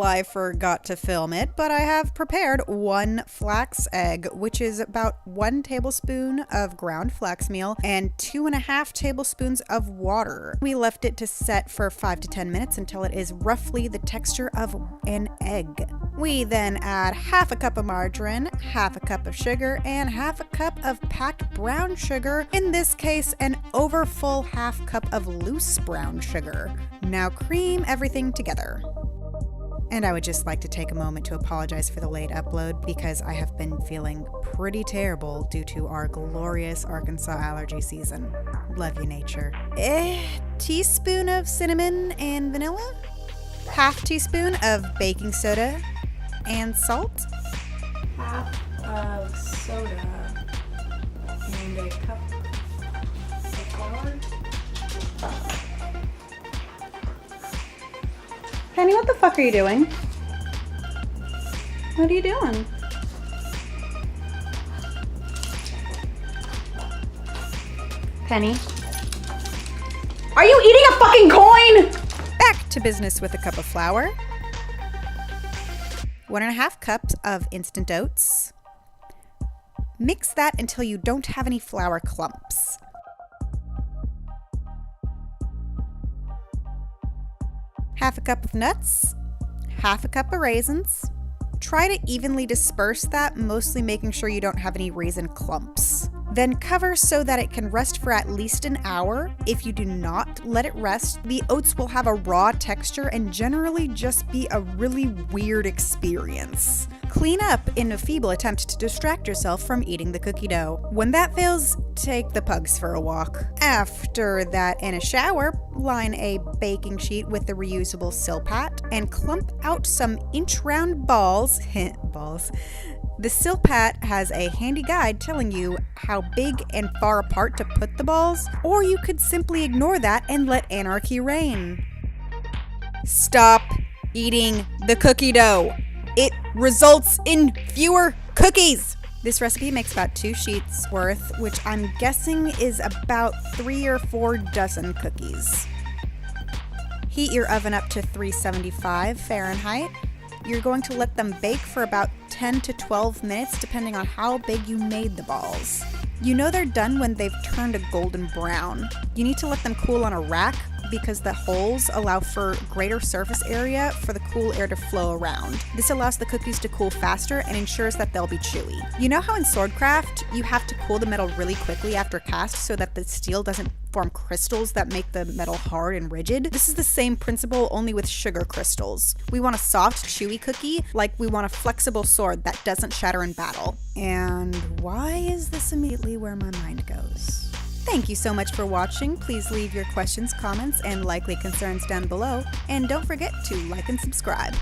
I forgot to film it, but I have prepared 1 flax egg, which is about 1 tablespoon of ground flax meal and 2.5 tablespoons of water. We left it to set for 5 to 10 minutes until it is roughly the texture of an egg. We then add half a cup of margarine, half a cup of sugar, and half a cup of packed brown sugar. In this case, an overfull half cup of loose brown sugar. Now cream everything together. And I would just like to take a moment to apologize for the late upload because I have been feeling pretty terrible due to our glorious Arkansas allergy season. Love you, nature. Teaspoon of cinnamon and vanilla, half teaspoon of baking soda and salt, half of soda and a cup of flour. Penny, what the fuck are you doing? What are you doing? Penny? Are you eating a fucking coin? Back to business with a cup of flour, 1.5 cups of instant oats. Mix that until you don't have any flour clumps. Half a cup of nuts, half a cup of raisins. Try to evenly disperse that, mostly making sure you don't have any raisin clumps. Then cover so that it can rest for at least an hour. If you do not let it rest, the oats will have a raw texture and generally just be a really weird experience. Clean up in a feeble attempt to distract yourself from eating the cookie dough. When that fails, take the pugs for a walk. After that, in a shower, line a baking sheet with the reusable Silpat and clump out some inch-round balls. Balls. The Silpat has a handy guide telling you how big and far apart to put the balls, or you could simply ignore that and let anarchy reign. Stop eating the cookie dough. It results in fewer cookies. This recipe makes about 2 sheets worth, which I'm guessing is about 3 or 4 dozen cookies. Heat your oven up to 375 Fahrenheit. You're going to let them bake for about 10 to 12 minutes depending on how big you made the balls. You know they're done when they've turned a golden brown. You need to let them cool on a rack because the holes allow for greater surface area for the cool air to flow around. This allows the cookies to cool faster and ensures that they'll be chewy. You know how in swordcraft you have to cool the metal really quickly after cast so that the steel doesn't form crystals that make the metal hard and rigid? This is the same principle, only with sugar crystals. We want a soft, chewy cookie, like we want a flexible sword that doesn't shatter in battle. And why is this immediately where my mind goes? Thank you so much for watching. Please leave your questions, comments, and likely concerns down below. And don't forget to like and subscribe.